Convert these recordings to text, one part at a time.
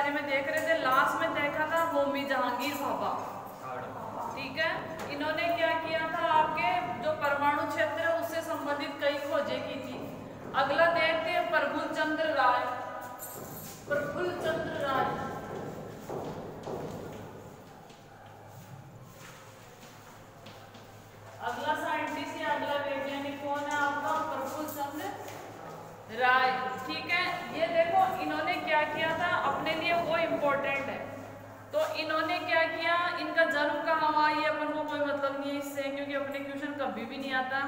बारे में देख रहे थे, लास्ट में देखा था होमी जहांगीर भाभा, ठीक है। इन्होंने क्या किया था, आपके जो परमाणु क्षेत्र है उससे संबंधित कई खोजें की थी। अगला देखते हैं प्रफुल्ल चंद्र राय। प्रफुल्ल चंद्र राय अगला साइंटिस्ट या अगला वैज्ञानिक कौन है आपका, प्रफुल्ल चंद्र राय, ठीक है। ये देखो इन्होंने क्या किया था, अपने लिए वो इम्पोर्टेंट है। तो इन्होंने क्या किया, इनका जन्म कहाँ हुआ ये अपन को कोई मतलब नहीं है इससे, क्योंकि अपने क्वेश्चन कभी भी नहीं आता।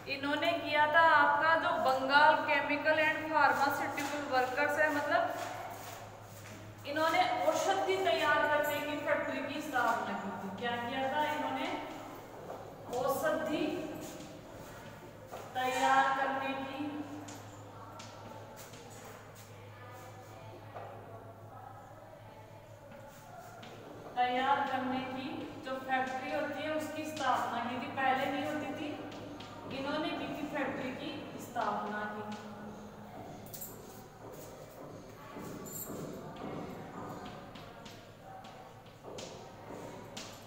इन्होंने किया था आपका जो Bengal chemical and pharmaceutical workers है, मतलब इन्होंने औषधि तैयार करने की फैक्ट्री की स्थापना की थी। क्या किया था इन्होंने, औषधि तैयार करने की जो फैक्ट्री होती है उसकी स्थापना की थी। पहले नहीं होती थी, इन्होंने की थी फैक्ट्री की स्थापना की।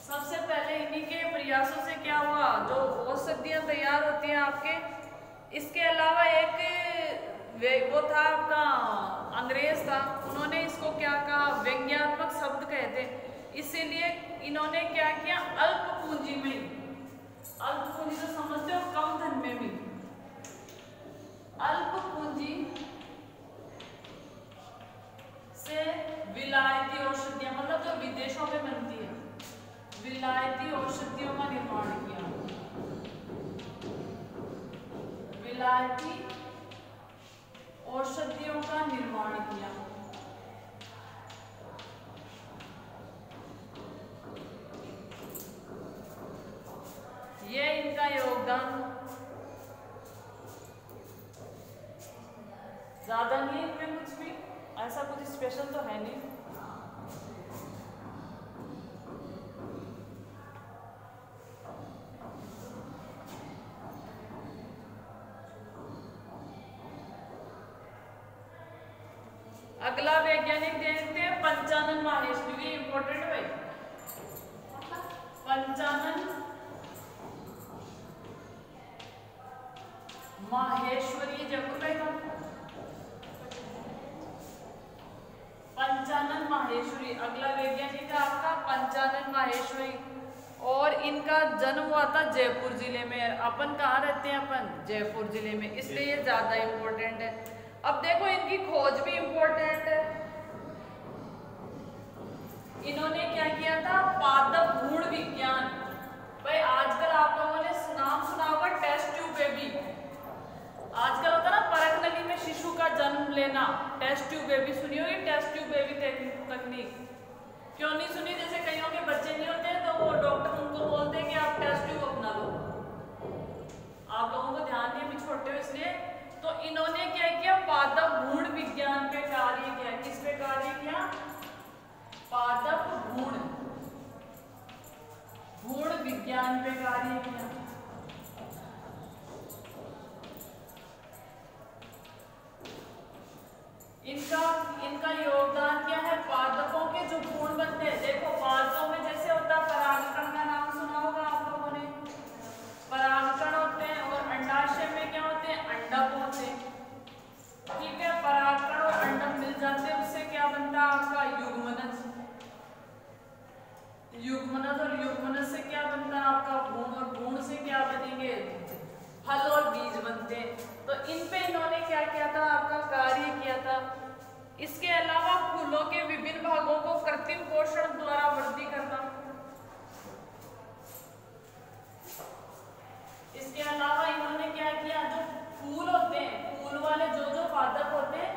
सबसे पहले इन्हीं के प्रयासों से क्या हुआ, जो औषधियां तैयार होती हैं आपके, इसके अलावा एक वो था आपका अंग्रेज था, उन्होंने इसको क्या कहा, व्यंग्यात्मक शब्द कहते, इसीलिए इन्होंने क्या किया, अल्प पूंजी में, अल्प पूंजी तो समझते हो कम धन में भी, अल्प पूंजी से विलायती औषधियां, मतलब जो विदेशों में बनती है, विलायती औषधियों का निर्माण किया। विलायती औषधियों का निर्माण किया। ये इनका योगदान, ज्यादा नहीं है इनमें, कुछ भी ऐसा कुछ स्पेशल तो है नहीं। अगला वैज्ञानिक देखते हैं पंचानन माहेश्वरी, ये इंपॉर्टेंट है। पंचानन माहेश्वरी जयपुर का था, पंचानन माहेश्वरी अगला वैज्ञानिक है आपका पंचानन माहेश्वरी, और इनका जन्म हुआ था जयपुर जिले में। अपन कहाँ रहते हैं, अपन जयपुर जिले में, इसलिए ये ज्यादा इंपॉर्टेंट है। अब देखो इनकी खोज भी इंपॉर्टेंट है। इन्होंने क्या किया था, पादप भ्रूण विज्ञान। भाई आजकल आप लोगों ने नाम सुना होगा टेस्ट ट्यूब बेबी, आजकल होता ना परख नली में शिशु का जन्म लेना, टेस्ट ट्यूब बेबी सुनी होगी, टेस्ट ट्यूब बेबी तकनीक। क्यों नहीं सुनी, जैसे कईयों के बच्चे नहीं होते तो वो डॉक्टर उनको बोलते हैं कि आप टेस्ट ट्यूब अपना लो। आप लोगों को ध्यान नहीं, अभी छोटे हो इसलिए। तो इन्होंने क्या किया, पादप भ्रूण विज्ञान पे कार्य किया। किस पे कार्य किया, पादप भ्रूण विज्ञान पे कार्य किया। इनका योगदान क्या है, पादपों के जो भ्रूण बनते हैं, देखो पादपों में जैसे होता है परागकण, का नाम सुना होगा आप लोगों ने, परागकण होते हैं, और अंडाशय में क्या होते हैं, अंडक होते हैं, ठीक है। परागकण और अंडक मिल जाते हैं, उससे क्या बनता है आपका युग्मनज, युग्मनज, और युग्मनज से क्या बनता है आपका भ्रूण, और भ्रूण से क्या बनेंगे, फल और बीज बनते हैं। तो इन पे इन्होंने क्या किया था, आपका कार्य किया था। इसके अलावा फूलों के विभिन्न भागों को कृत्रिम पोषण द्वारा वृद्धि करना। इसके अलावा इन्होंने क्या किया, जो फूल होते हैं, फूल वाले जो पादप होते हैं,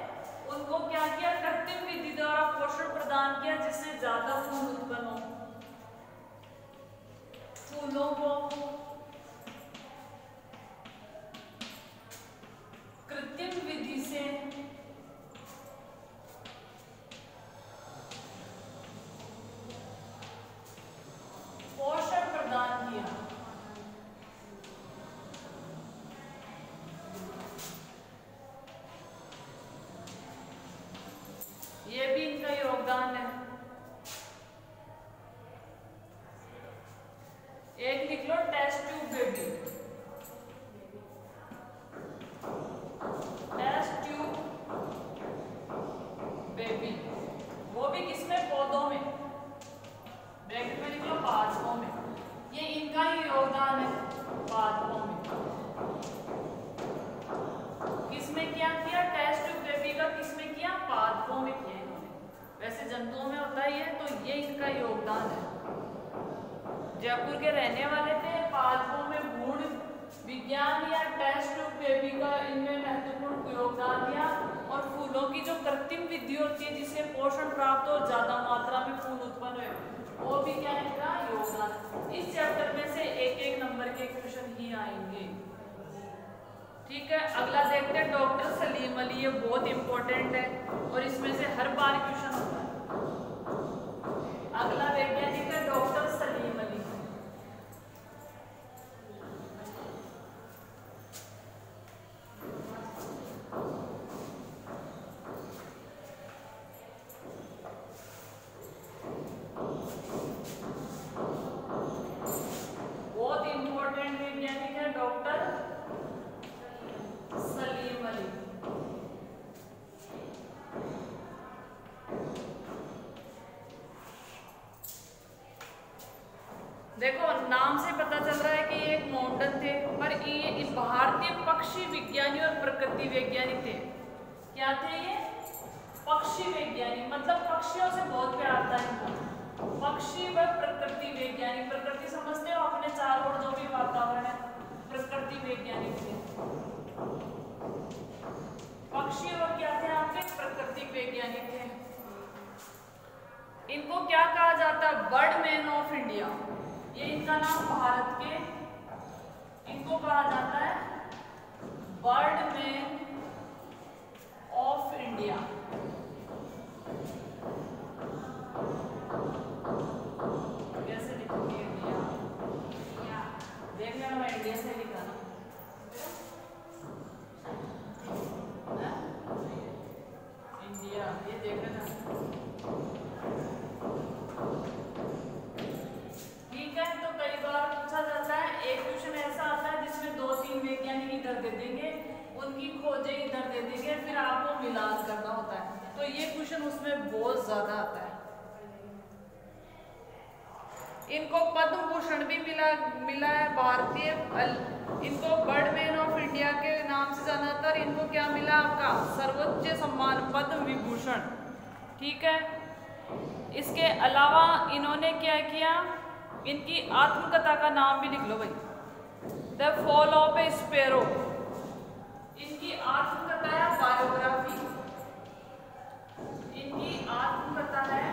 उनको क्या किया, कृत्रिम विधि द्वारा पोषण प्रदान किया, जिससे ज्यादा फूल उत्पन्न हो। फूलों को कृत्रिम विधि से पोषण प्रदान किया। लिख लो test tube baby, test tube baby, वो भी किसमें, पौधों में, ब्रैकेट में लिख लो पादपों में, ये इनका ही योगदान है पादपों में। किसमें क्या किया, टेस्ट ट्यूब बेबी का किसमें किया, पादपों में किया इन्होंने, वैसे जंतुओं में होता ही है, तो ये इनका योगदान है। जयपुर के रहने वाले थे, पादपों में भ्रूण विज्ञान या टेस्ट ट्यूब बेबी का इनमें महत्वपूर्ण योगदान दिया। और फूलों की जो कृत्रिम विधि होती है जिससे पोषण प्राप्त हो, ज्यादा मात्रा में फूल उत्पन्न हुए, वो भी क्या है इनका योगदान। इस चैप्टर में से एक एक नंबर के क्वेश्चन ही आएंगे। ठीक है, अगला देखते हैं डॉक्टर सलीम अली, ये बहुत इंपॉर्टेंट है और इसमें से हर बार क्वेश्चन होता है। अगला वैज्ञानिक है डॉक्टर सलीम अली। बहुत इंपॉर्टेंट वैज्ञानिक है डॉक्टर सलीम अली। देखो नाम से पता चल रहा है कि ये एक माउंटेन थे, पर ये भारतीय पक्षी विज्ञानी और प्रकृति वैज्ञानिक थे। क्या थे ये, पक्षी वैज्ञानी, मतलब पक्षियों से बहुत प्यार था इनको। पक्षी व प्रकृति वैज्ञानिक, प्रकृति समझते हो अपने चारों ओर जो भी वातावरण है, प्रकृति वैज्ञानिक थे पक्षी। और क्या थे आपके, प्रकृति वैज्ञानिक थे। इनको क्या कहा जाता है, बर्ड मैन ऑफ इंडिया, ये इनका नाम भारत के, इनको कहा जाता है बर्ड मैन ऑफ इंडिया। कैसे लिखोगे इंडिया, देखने में इंडिया से लिखा ना, इंडिया, ये देख लेना। ठीक है, तो कई बार पूछा जाता है, एक क्वेश्चन ऐसा आता है जिसमें 2-3 वैज्ञानिक इधर दे देंगे, उनकी खोजें इधर दे देंगे, फिर आपको मिलान करना होता है, तो ये क्वेश्चन उसमें बहुत ज्यादा आता है। इनको पद्म भूषण भी मिला है भारतीय, इनको बर्ड मैन ऑफ इंडिया के नाम से जाना जाता है। इनको क्या मिला, आपका सर्वोच्च सम्मान पद्म विभूषण। ठीक है, इसके अलावा इन्होंने क्या किया, इनकी आत्मकथा का नाम भी लिख लो भाई, the fall of A sparrow, इनकी आत्मकथा है, बायोग्राफी, इनकी आत्मकथा है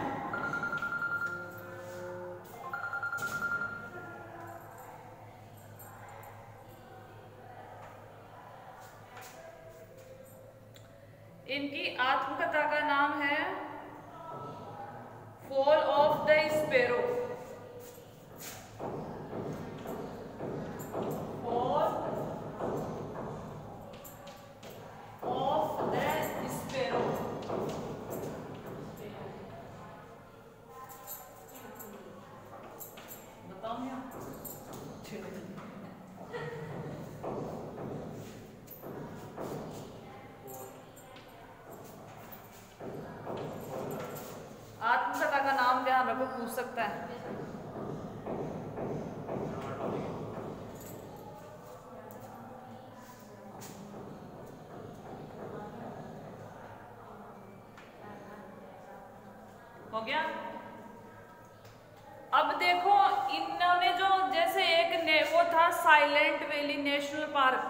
का नाम है fall of the sparrow, fall of the sparrow. बताओ आत्मकथा का नाम ध्यान रखो, पूछ सकता है। हो गया। अब देखो इन्होंने जो जैसे एक वो था साइलेंट वैली नेशनल पार्क,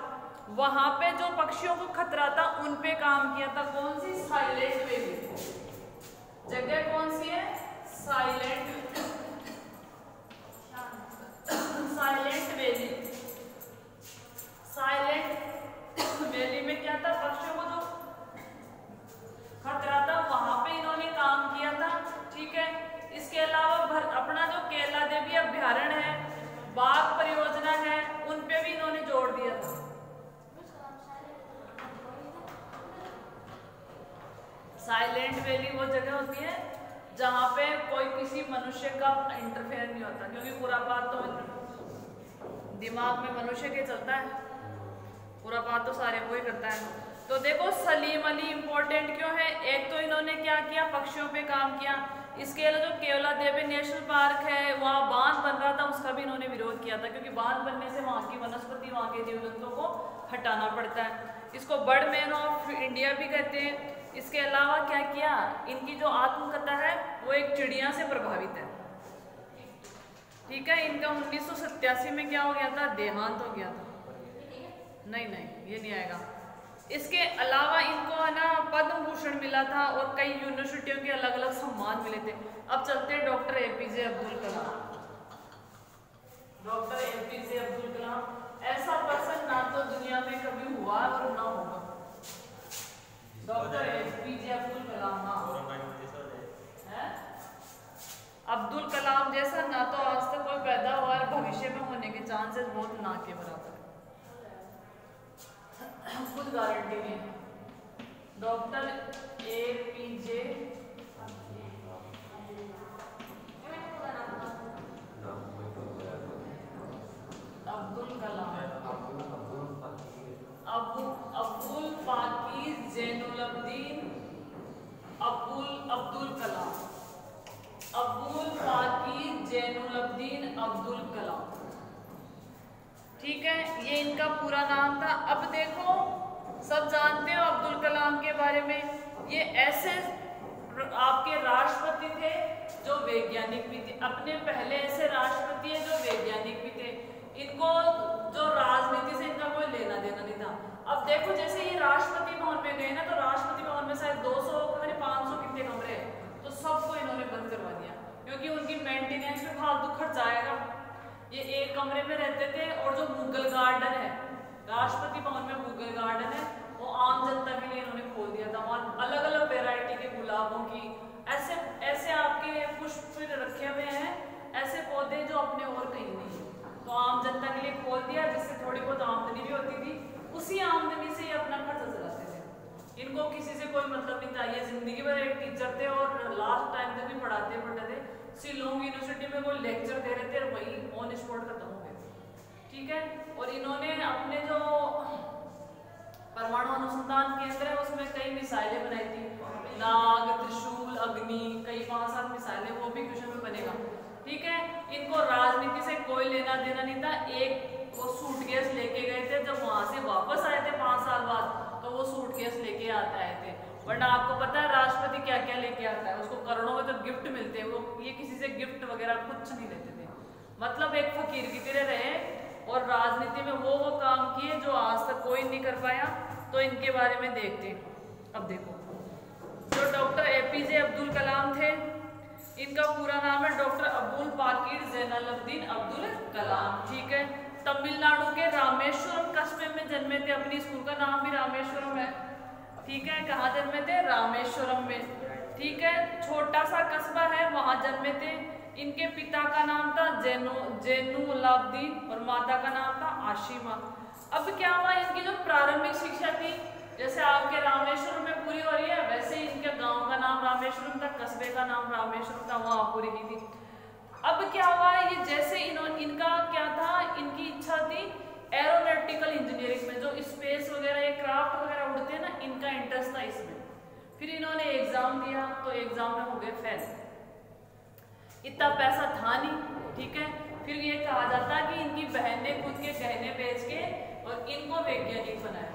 वहां पे जो पक्षियों को खतरा था उन पे काम किया था। कौन सी, साइलेंट वैली, जगह कौन सी है, साइलेंट वैली। साइलेंट वैली में क्या था, पक्षियों को जो खतरा था वहां पे इन्होंने काम किया था। ठीक है, इसके अलावा अपना जो कैला देवी अभ्यारण्य है, बाघ परियोजना है, उन पे भी इन्होंने जोड़ दिया था। साइलेंट वैली वो जगह होती है जहां पे कोई किसी मनुष्य का इंटरफेयर नहीं होता, क्योंकि खुरापात तो दिमाग में मनुष्य के चलता है, पूरा बात तो सारे को ही करता है। तो देखो सलीम अली इंपॉर्टेंट क्यों है? एक तो इन्होंने क्या किया, पक्षियों पे काम किया। इसके अलावा जो केवला देवी नेशनल पार्क है वहाँ बांध बन रहा था, उसका भी इन्होंने विरोध किया था, क्योंकि बांध बनने से वहाँ की वनस्पति, वहाँ के जीव जंतुओं को हटाना पड़ता है। इसको बर्ड मैन ऑफ इंडिया भी कहते हैं। इसके अलावा क्या किया, इनकी जो आत्मकथा है वो एक चिड़िया से प्रभावित है। ठीक है, इनका 1987 में क्या हो गया था, देहांत हो गया था। नहीं नहीं ये नहीं आएगा। इसके अलावा इनको है ना पद्म भूषण मिला था और कई यूनिवर्सिटियों के अलग अलग सम्मान मिले थे। अब चलते हैं doctor APJ Abdul Kalam. Doctor APJ Abdul Kalam ऐसा पर्सन ना तो दुनिया में कभी हुआ और ना होगा। डॉक्टर एपीजे अब्दुल कलाम, हाँ अब्दुल कलाम जैसा ना तो आज तक कोई पैदा हुआ और भविष्य में होने के चांसेस बहुत ना के बराबर है, खुद गारंटी में। Doctor APJ Abdul Kalam, Abdul Pakir Jainulabdeen Abdul Kalam, Abdul Pakir Jainulabdeen Abdul Kalam. ठीक है, ये इनका पूरा नाम था। अब देखो सब जानते हो अब्दुल कलाम के बारे में, ये ऐसे आपके राष्ट्रपति थे जो वैज्ञानिक भी थे। अपने पहले ऐसे राष्ट्रपति है जो वैज्ञानिक भी थे। इनको जो राजनीति से इनका कोई लेना देना नहीं था। अब देखो जैसे ये राष्ट्रपति भवन में गए ना, तो राष्ट्रपति भवन में शायद 200 500 कितने कमरे हैं, तो सबको इन्होंने बंद करवा दिया, क्योंकि उनकी मेंटेनेंस में फालतू खर्च आएगा। ये एक कमरे में रहते थे। और जो मुगल गार्डन है, राष्ट्रपति भवन में मुगल गार्डन है, वो आम जनता के लिए इन्होंने खोल दिया था। वहाँ अलग अलग वैरायटी के गुलाबों की ऐसे ऐसे आपके पुष्प रखे हुए हैं, ऐसे पौधे जो अपने और कहीं नहीं है, तो आम जनता के लिए खोल दिया, जिससे थोड़ी बहुत आमदनी भी होती थी। उसी आमदनी से ये अपना खर्च चलाते थे। इनको किसी से कोई मतलब नहीं था। ये जिंदगी भर एक टीचर थे और लास्ट टाइम तक भी पढ़ाते थे। शिलोंग यूनिवर्सिटी में वो लेक्चर दे रहे थे और वही ऑन स्पॉट खत्म हो गए। ठीक है, और इन्होंने अपने जो परमाणु अनुसंधान केंद्र है उसमें कई मिसाइलें बनाई थी, नाग, त्रिशूल, अग्नि, कई 5-7 मिसाइलें, वो भी क्वेश्चन में बनेगा। ठीक है, इनको राजनीति से कोई लेना देना नहीं था। एक वो सूटकेस लेके गए थे, जब वहां से वापस आए थे 5 साल बाद, तो वो सूटकेस लेके आए थे। वरना आपको पता है राष्ट्रपति क्या क्या लेके आता है, उसको करोड़ों में तो गिफ्ट मिलते हैं। वो ये किसी से गिफ्ट वगैरह कुछ नहीं लेते थे, मतलब एक फकीर की तरह रहे और राजनीति में वो काम किए जो आज तक कोई नहीं कर पाया। तो इनके बारे में देखते हैं। अब देखो जो डॉक्टर एपीजे अब्दुल कलाम थे, इनका पूरा नाम है डॉक्टर अब्दुल पाकीर जैनुलब्दीन अब्दुल कलाम। ठीक है, तमिलनाडु के रामेश्वरम कस्बे में जन्मे थे। अपनी स्कूल का नाम भी रामेश्वरम है। ठीक है, कहाँ जन्मे थे, रामेश्वरम में। ठीक है, छोटा सा कस्बा है, वहां जन्मे थे। इनके पिता का नाम था जैनुलब्दीन और माता का नाम था आशिमा। अब क्या हुआ, इनकी जो प्रारंभिक शिक्षा थी, जैसे आपके रामेश्वरम में पूरी हो रही है, वैसे ही इनके गांव का नाम रामेश्वरम था, कस्बे का नाम रामेश्वरम था, वहां पूरी की थी। अब क्या हुआ, ये जैसे इनका क्या था, इनकी इच्छा थी एरोनॉटिकल इंजीनियरिंग में, जो स्पेस वगैरह ये क्राफ्ट वगैरह उड़ते हैं ना, इनका इंटरेस्ट था इसमें। फिर इन्होंने एग्जाम दिया तो एग्जाम में हो गए फेल, इतना पैसा था नहीं। ठीक है, फिर ये कहा जाता है कि इनकी बहन ने खुद के गहने बेच के और इनको वैज्ञानिक बनाया।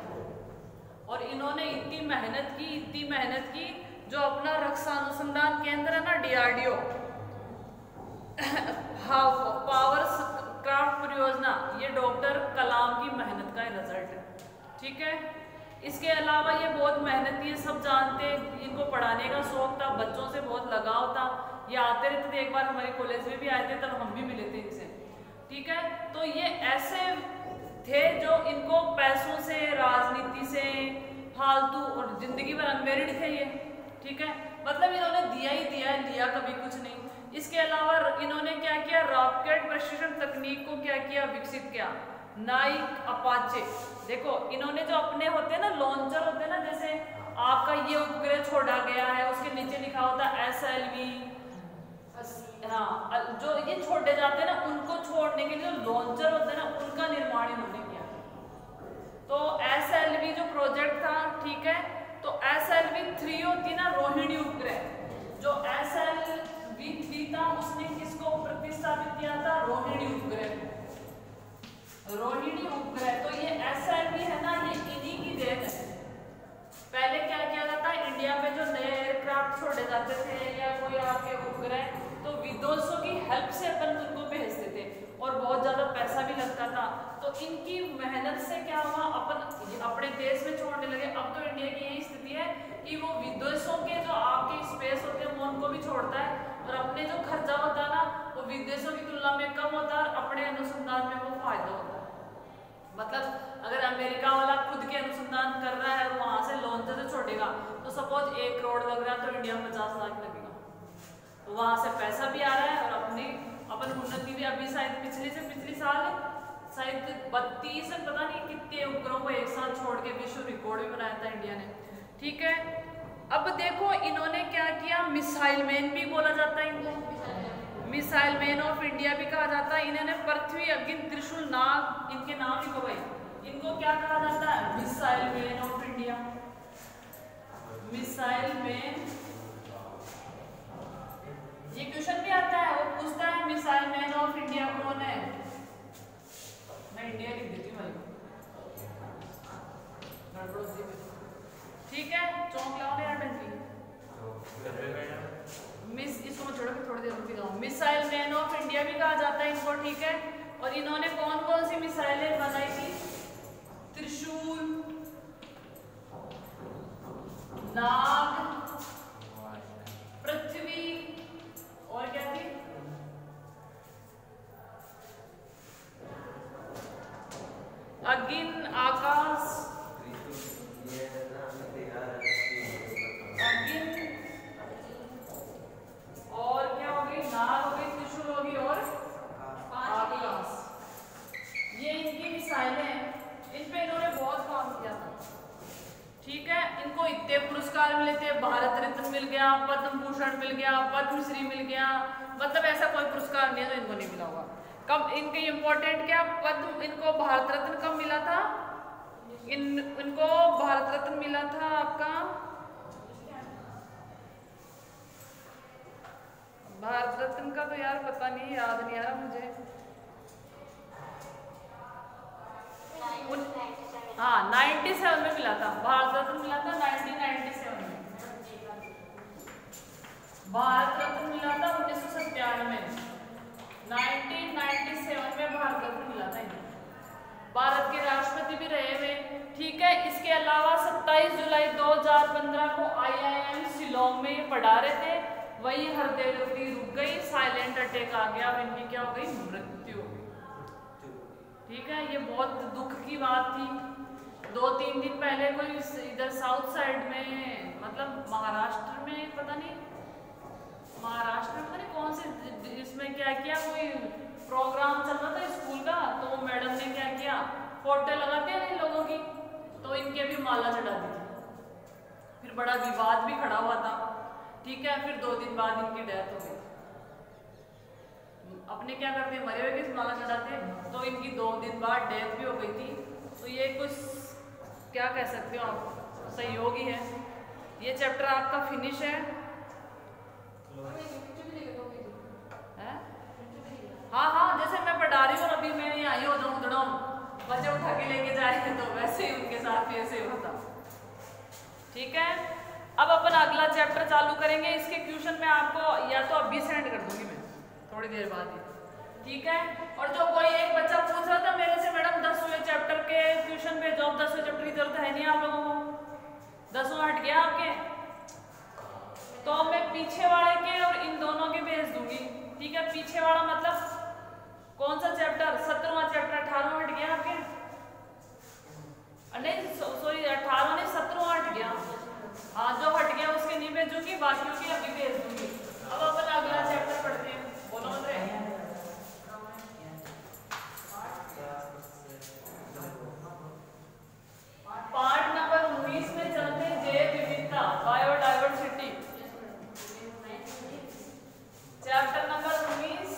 और इन्होंने इतनी मेहनत की जो अपना रक्षा अनुसंधान केंद्र है ना, डीआरडीओ पावर क्राफ्ट परियोजना, ये डॉक्टर कलाम की मेहनत का रिजल्ट है। ठीक है, इसके अलावा ये बहुत मेहनती है, सब जानते हैं। इनको पढ़ाने का शौक था, बच्चों से बहुत लगाव था। ये आते रहते थे, एक बार हमारे कॉलेज में भी आए थे, तब हम भी मिले थे इनसे। ठीक है, तो ये ऐसे थे जो इनको पैसों से, राजनीति से, फालतू और जिंदगी भर अनमेरिड थे ये। ठीक है, मतलब इन्होंने दिया ही दिया है, लिया कभी कुछ नहीं। इसके अलावा इन्होंने क्या किया, रॉकेट प्रशिक्षण तकनीक को क्या किया, विकसित किया। नाइक अपाचे, देखो इन्होंने जो अपने होते हैं ना लॉन्चर होते हैं ना, जैसे आपका ये उपग्रह छोड़ा गया है, उसके नीचे लिखा होता है SLV, हाँ, जो ये छोड़े जाते हैं ना, उनको छोड़ने के लिए जो लॉन्चर होते हैं ना, उनका SL3 होती है ना रोहिणी उपग्रह, जो SLV3 था उसने किसको प्रतिस्थापित किया था? रोहिणी उपग्रह। रोहिणी उपग्रह, तो ये SLV है ना, ये इन्हीं की देन है। पहले क्या किया जाता है, इंडिया में जो नए एयरक्राफ्ट छोड़े जाते थे या कोई आपके उपग्रह, तो विदेशों की हेल्प से अपन उनको भेजते थे और बहुत ज्यादा पैसा भी लगता था। तो इनकी मेहनत से क्या हुआ, अपन अपने देश में छोड़ने लगे। अब तो इंडिया की यही स्थिति है कि वो विदेशों के जो आपके स्पेस होते हैं वो उनको भी छोड़ता है, और अपने जो खर्चा होता है ना वो विदेशों की तुलना में कम होता है, और अपने अनुसंधान में वो फायदा होता है। मतलब अगर अमेरिका वाला खुद के अनुसंधान कर रहा है और वहां से लॉन्चर से छोड़ेगा, तो सपोज 1 करोड़ लग रहा है तो इंडिया में 50 लाख लगेगा, तो वहां से पैसा भी आ रहा है और अपन उन्नति भी। अभी शायद पिछली साल शायद 32 पता नहीं कितने उपग्रहों को एक साथ छोड़ के विश्व रिकॉर्ड भी बनाया था इंडिया ने। ठीक है, अब देखो इन्होंने क्या किया, मिसाइल मैन भी बोला जाता है इनको, मिसाइल मैन ऑफ इंडिया भी कहा जाता है। इन्होंने पृथ्वी, अग्नि, त्रिशूल, नाग, इनके नाम लिखो भाई। इनको क्या कहा जाता है? Missile man of India. Missile man, ये क्वेश्चन भी आता है, वो पूछता है मिसाइल मैन ऑफ इंडिया कौन है? मैं इंडिया लिख देती हूँ भाई। ठीक है, चौंक लाओ यार डंकी। मिस, इसको मैं छोड़ो थोड़ी देर रुक जाऊँ। मिसाइल मैन ऑफ इंडिया भी कहा जाता है इनको। ठीक है, और इन्होंने कौन कौन सी मिसाइलें बनाई थी? त्रिशूल, नाग, पृथ्वी, और क्या थी? अग्नि, आकाश, अग्नि, और क्या हो गई? नाग हो गई, त्रिशूल होगी, और आकाश। ये इनकी मिसाइलें हैं, इन पे इन्होंने बहुत काम किया था। ठीक है, इनको इतने पुरस्कार मिले थे, भारत रत्न मिल गया, पद्म भूषण मिल गया, पद्मश्री मिल गया, मतलब ऐसा कोई पुरस्कार नहीं है जो इनको नहीं मिला होगा। कब इनके इम्पोर्टेंट क्या, पद्म, इनको भारत रत्न कब मिला था? इनको भारत रत्न मिला था आपका, भारत रत्न का तो यार पता नहीं, याद नहीं आ रहा मुझे। हाँ 97 में मिला था, भारत रत्न मिला था 1997 में। भारत रत्न मिला था 1997 में, 1997 में भारत रत्न मिला था इन्हें। भारत के राष्ट्रपति भी रहे हुए। ठीक है, इसके अलावा 27 जुलाई 2015 को IIM शिलोंग में ये पढ़ा रहे थे, वही हृदय गति रुक गई, साइलेंट अटैक आ गया और इनकी क्या हो गई? मृत्यु हो गई। ठीक है, ये बहुत दुख की बात थी। 2-3 दिन पहले कोई इधर साउथ साइड में, मतलब महाराष्ट्र में, पता नहीं महाराष्ट्र में पता नहीं कौन से, इसमें क्या किया, कोई प्रोग्राम चल रहा था स्कूल का, तो मैडम ने क्या किया, फोटो लगाते हैं इन लोगों की, तो इनके भी माला चढ़ा दी थी। फिर बड़ा विवाद भी खड़ा हुआ था। ठीक है, फिर 2 दिन बाद इनकी डेथ हो गई। अपने क्या करते, मरे हुए किस माला चढ़ाते, तो इनकी 2 दिन बाद डेथ भी हो गई थी। तो ये कुछ क्या कह सकते हो आप, सहयोगी है। ये चैप्टर आपका फिनिश है। हाँ, जैसे मैं पढ़ा रही हूँ अभी, मैं यहाँ आई हो जाऊँ दड़ों, बच्चे उठा के लेके जाए तो वैसे ही उनके साथ भी ऐसे होता। ठीक है, अब अपन अगला चैप्टर चालू करेंगे। इसके क्वेश्चन में आपको या तो अभी सेंड कर दूंगी मैं थोड़ी देर बाद ही। ठीक है, और जो कोई एक बच्चा पूछ रहा था मेरे से, मैडम 10वें चैप्टर के क्वेश्चन भेजो, अब 10वें चैप्टर की जरूरत है नहीं आप लोगों को, 10वां हट गया आपके, तो मैं पीछे वाले के और इन दोनों के भेज दूंगी। ठीक है, पीछे वाला मतलब कौन सा चैप्टर? 17वां चैप्टर, 18वां हट गया आपके, नहीं सॉरी 18वां नहीं 17वां हट गया। हाँ, जो हट गया उसके नहीं भेजूंगी, बाकियों की अभी भेज दूंगी। अब अपन अगला चैप्टर पढ़ते हैं। बोलो मत रहे। पार्ट नंबर 19 में चलते हैं, जैव विविधता, बायोडाइवर्सिटी। चैप्टर नंबर 19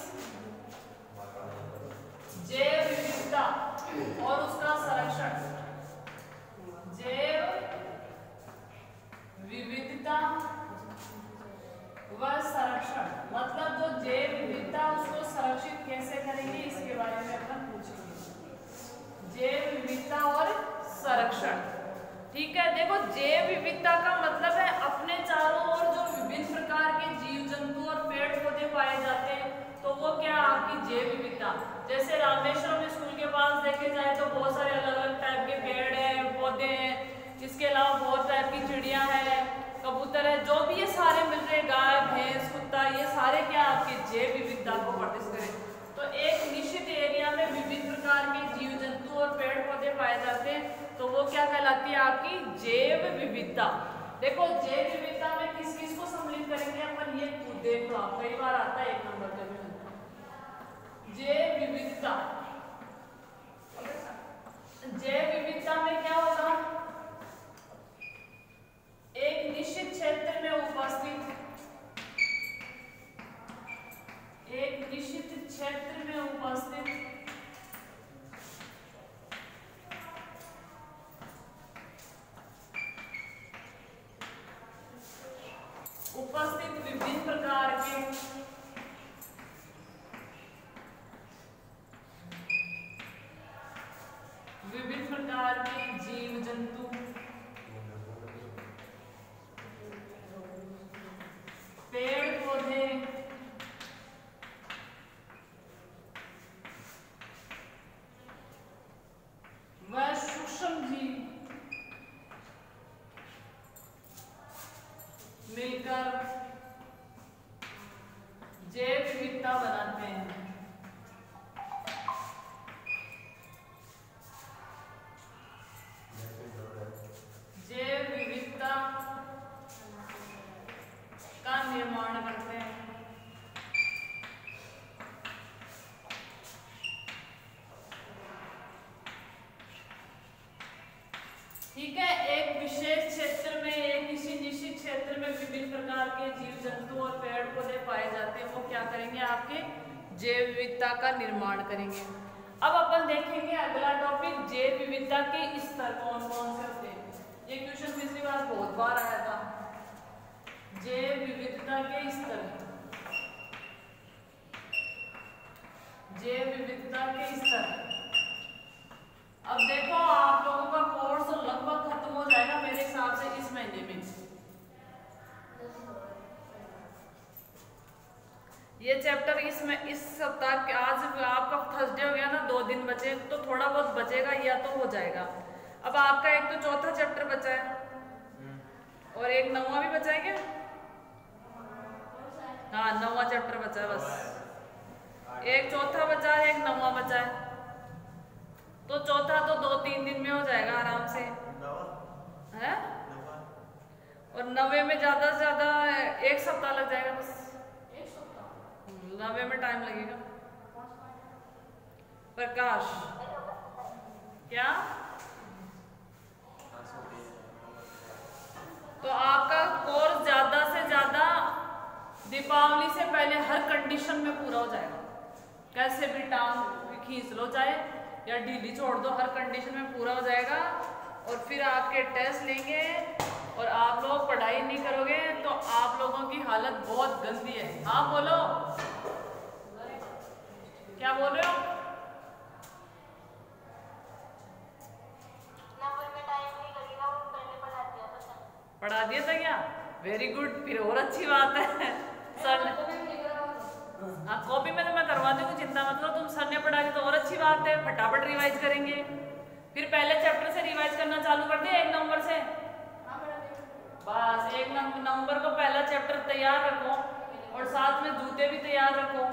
जैसे रामेश्वरम स्कूल के पास देखे जाए तो बहुत सारे अलग अलग टाइप के पेड़ हैं, पौधे हैं। इसके अलावा बहुत टाइप की चिड़िया है, कबूतर है, जो भी ये सारे मिल रहे, गाय भैंस कुत्ता, ये सारे क्या आपके जैव विविधता को प्रदर्शित करें। तो एक निश्चित एरिया में विभिन्न प्रकार के जीव जंतु और पेड़ पौधे पाए जाते हैं, तो वो क्या कहलाती है आपकी जैव विविधता। देखो जैव विविधता में किस किस को सम्मिलित करेंगे अपन, ये देख लो आप, कई बार आता है 1 नंबर पे जैव विविधता। जैव विविधता में क्या होगा, एक निश्चित क्षेत्र में उपस्थित, एक निश्चित क्षेत्र में उपस्थित विभिन्न प्रकार के जीव जंतु, पेड़ पौधे, व सूक्ष्म जीव मिलकर जैव विविधता बनाते हैं। जैव विविधता का निर्माण करते हैं। ठीक है, एक विशेष क्षेत्र में, एक किसी निश्चित क्षेत्र में विभिन्न प्रकार के जीव जंतु और पेड़ पौधे पाए जाते हैं, वो क्या करेंगे आपके जैव विविधता का निर्माण करेंगे। अब अपन देखेंगे अगला टॉपिक, जैव विविधता के स्तर कौन कौन से होते हैं। ये क्वेश्चन पिछली बार बहुत बार आया था, जैव विविधता के स्तर, जैव विविधता के स्तर। अब देखो आप लोगों का कोर्स लगभग खत्म हो जाएगा मेरे हिसाब से इस महीने में। ये चैप्टर इस सप्ताह के, आज आपका थर्सडे हो गया ना, 2 दिन बचे, तो थोड़ा बहुत बचेगा या तो हो जाएगा। अब आपका एक तो चौथा चैप्टर बचा है और एक 9वां भी बचा है क्या? हाँ 9वां चैप्टर बचा है बस, एक चौथा बचा है, एक 9वां बचा है। तो चौथा तो 2-3 दिन में हो जाएगा आराम से है, और 9वें में ज्यादा से ज्यादा 1 सप्ताह लग जाएगा बस। 9वें में टाइम लगेगा। प्रकाश क्या? तो आपका कोर्स ज्यादा से ज्यादा दीपावली से पहले हर कंडीशन में पूरा हो जाएगा। कैसे भी टांग खींच लो चाहे या ढीली छोड़ दो, हर कंडीशन में पूरा हो जाएगा। और फिर आपके टेस्ट लेंगे और आप लोग पढ़ाई नहीं करोगे तो आप लोगों की हालत बहुत गंदी है। हाँ बोलो, क्या बोल रहे हो? पढ़ा दिया था क्या? वेरी गुड, फिर और अच्छी बात है। सर हाँ कॉपी में तो मैं करवा दूंगी, चिंता मत लो तुम। सर ने पढ़ा दिया तो और अच्छी बात है, फटाफट रिवाइज करेंगे। फिर पहले चैप्टर से रिवाइज करना चालू कर दिया 1 नंबर से। बस 1 नंबर को पहला चैप्टर तैयार रखो और साथ में जूते भी तैयार रखो।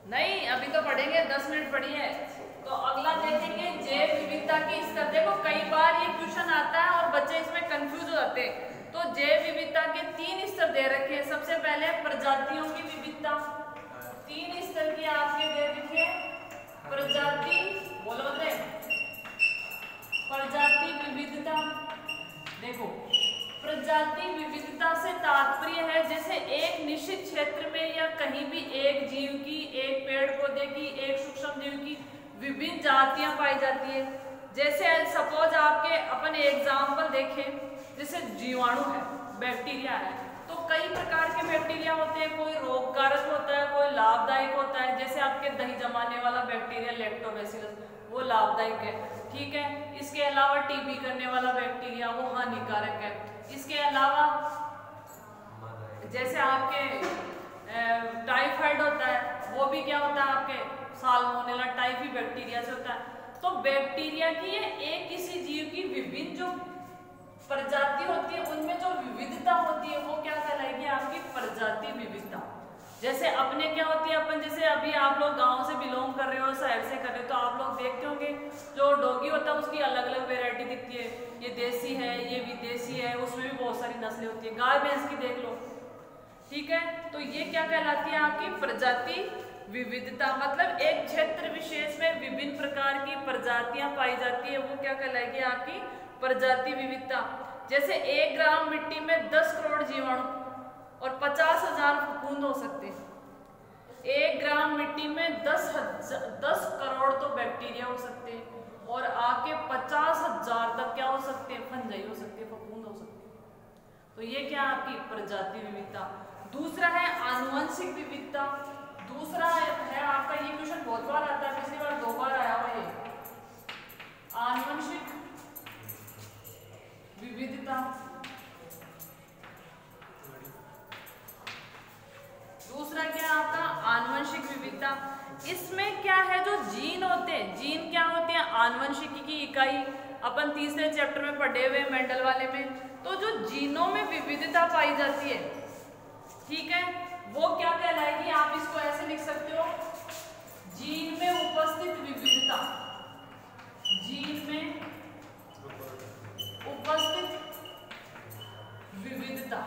नहीं अभी तो पढ़ेंगे, 10 मिनट पढ़िए। तो अगला देखेंगे जैव विविधता के स्तर। देखो कई बार ये क्वेश्चन आता है और बच्चे इसमें कंफ्यूज हो जाते हैं। तो जैव विविधता के 3 स्तर दे रखे हैं। सबसे पहले प्रजातियों की विविधता, 3 स्तर की आपके दे रखे हैं। प्रजाति बोलो रे, प्रजाति विविधता। देखो प्रजाति विविधता से तात्पर्य है जैसे एक निश्चित क्षेत्र में या कहीं भी एक जीव की, एक पेड़ पौधे की, एक सूक्ष्म जीव की विभिन्न जातियां पाई जाती है। जैसे सपोज आपके अपन एग्जाम्पल देखें, जैसे जीवाणु है, बैक्टीरिया है, तो कई प्रकार के बैक्टीरिया होते हैं। कोई रोगकारक होता है, कोई लाभदायक होता है। जैसे आपके दही जमाने वाला बैक्टीरिया लैक्टोबैसिलस, वो लाभदायक है, ठीक है। इसके अलावा टीबी करने वाला बैक्टीरिया वो हानिकारक है। इसके अलावा जैसे आपके टाइफाइड होता है, वो भी क्या होता है आपके साल्मोनेला टाइफी बैक्टीरिया से होता है। तो बैक्टीरिया की ये एक किसी जीव की विभिन्न जो प्रजाति होती है उनमें जो विविधता होती है वो क्या कहलाएगी आपकी प्रजाति विविधता। जैसे अपने क्या होती है, अपन जैसे अभी आप लोग गांव से बिलोंग कर रहे हो, शहर से कर रहे हो, तो आप लोग देखते होंगे जो डॉगी होता है उसकी अलग अलग वेरायटी दिखती है, ये देसी है, ये विदेशी है, उसमें भी बहुत सारी नस्लें होती है। गाय भैंस की देख लो, ठीक है। तो ये क्या कहलाती है आपकी प्रजाति विविधता। मतलब एक क्षेत्र विशेष में विभिन्न प्रकार की प्रजातियां पाई जाती है, वो क्या कहलाएगी आपकी प्रजाति विविधता। जैसे 1 ग्राम मिट्टी में 10 करोड़ जीवाणु और 50,000 फफूंद हो सकते हैं। 1 ग्राम मिट्टी में 10 करोड़ तो बैक्टीरिया हो सकते हैं और आके 50,000 तक क्या हो सकते हैं, फंजाई हो सकते हैं, फफूंद हो सकते हैं। तो ये क्या आपकी प्रजाति विविधता। दूसरा है आनुवंशिक विविधता। दूसरा है आपका, ये क्वेश्चन बहुत बार आता है, पिछली बार 2 बार आया हुआ है, आनुवंशिक विविधता। दूसरा क्या आपका आनुवंशिक विविधता। इसमें क्या है, जो जीन होते हैं, जीन क्या होते हैं, आनुवंशिकी की इकाई। अपन तीसरे चैप्टर में पढ़े हुए मेंडल वाले में। तो जो जीनों में विविधता पाई जाती है, ठीक है, वो क्या कहलाएगी, आप इसको ऐसे लिख सकते हो, जीन में उपस्थित विविधता। जीन में उपस्थित विविधता।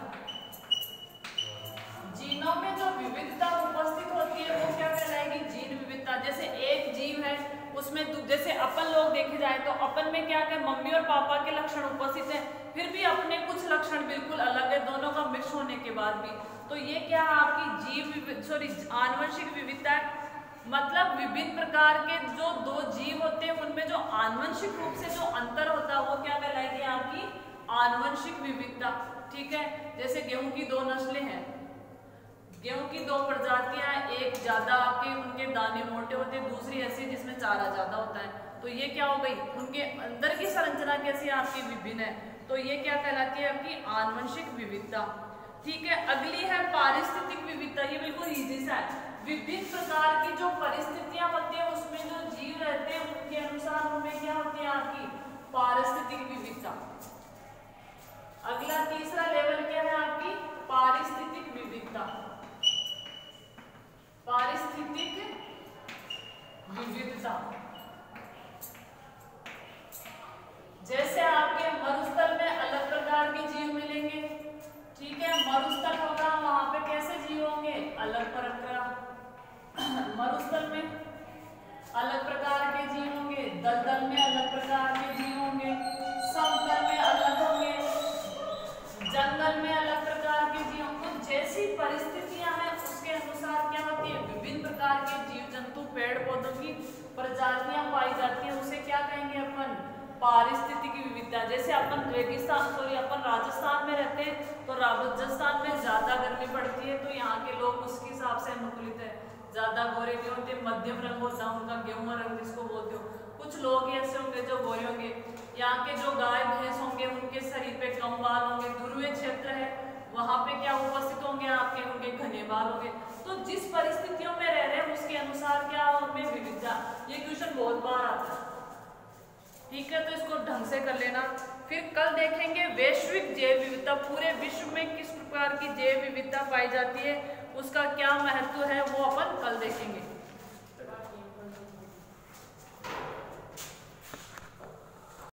जीनों में जो विविधता उपस्थित होती है वो क्या कहलाएगी, जीन विविधता। जैसे एक जीव है उसमें जैसे अपन लोग देखे जाए तो अपन में क्या क्या मम्मी और पापा के लक्षण उपस्थित हैं, फिर भी अपने कुछ लक्षण बिल्कुल अलग है, दोनों का मिक्स होने के बाद भी। तो ये क्या आपकी आनुवंशिक विविधता है। मतलब विभिन्न प्रकार के जो 2 जीव होते हैं उनमें जो आनुवंशिक रूप से जो अंतर होता है वो क्या कहलाएगी आपकी आनुवंशिक विविधता, ठीक है। जैसे गेहूं की 2 नस्लें हैं, गेहूं की 2 प्रजातियां, एक ज्यादा आपके उनके दाने मोटे होते हैं, दूसरी ऐसी जिसमें चारा ज्यादा होता है। तो ये क्या हो गई, उनके अंदर की संरचना कैसी आपकी विभिन्न है, तो ये क्या कहलाती है आपकी आनुवंशिक विविधता, ठीक है। अगली है पारिस्थितिक विविधता। ये बिल्कुल इजी सा है। विभिन्न प्रकार की जो परिस्थितियां होती है उसमें जो जीव रहते हैं उनके अनुसार उनमें क्या होती है आपकी पारिस्थितिक विविधता। अगला तीसरा लेवल क्या है आपकी पारिस्थितिक विविधता। पारिस्थितिक विविधता जैसे आपके मरुस्थल में अलग प्रकार के जीव मिलेंगे, ठीक है। मरुस्थल होगा, वहां पे कैसे जीव होंगे, अलग प्रकार। मरुस्थल में अलग प्रकार के जीव होंगे, दलदल में अलग प्रकार के जीव होंगे, समतल में अलग होंगे, जंगल में अलग प्रकार के जीव होंगे। जैसी परिस्थितियां हैं उसके अनुसार क्या होती है, विभिन्न प्रकार के जीव जंतु पेड़ पौधों की प्रजातियां पाई जाती है, उसे क्या कहेंगे अपन पारिस्थितिक विविधता। जैसे अपन अपन राजस्थान में रहते हैं तो राजस्थान में ज्यादा गर्मी पड़ती है, तो यहाँ के लोग उसके हिसाब से अनुकूलित है, ज्यादा गोरे नहीं होते, मध्यम रंग होता है उनका, गेहूं रंग जिसको बोलते हो। कुछ लोग ही ऐसे होंगे जो गोरे होंगे। यहाँ के जो गाय भैंस होंगे उनके शरीर पे कम बाल होंगे, ध्रुवीय क्षेत्र है वहां पे क्या उपस्थित होंगे आपके, उनके घने बाल होंगे। तो जिस परिस्थितियों में रह रहे हैं उसके अनुसार क्या उनमें विविधता। ये क्वेश्चन बहुत बार आता है, ठीक है, तो इसको ढंग से कर लेना। फिर कल देखेंगे वैश्विक जैव विविधता। पूरे विश्व में किस प्रकार की जैव विविधता पाई जाती है, उसका क्या महत्व है, वो अपन कल देखेंगे।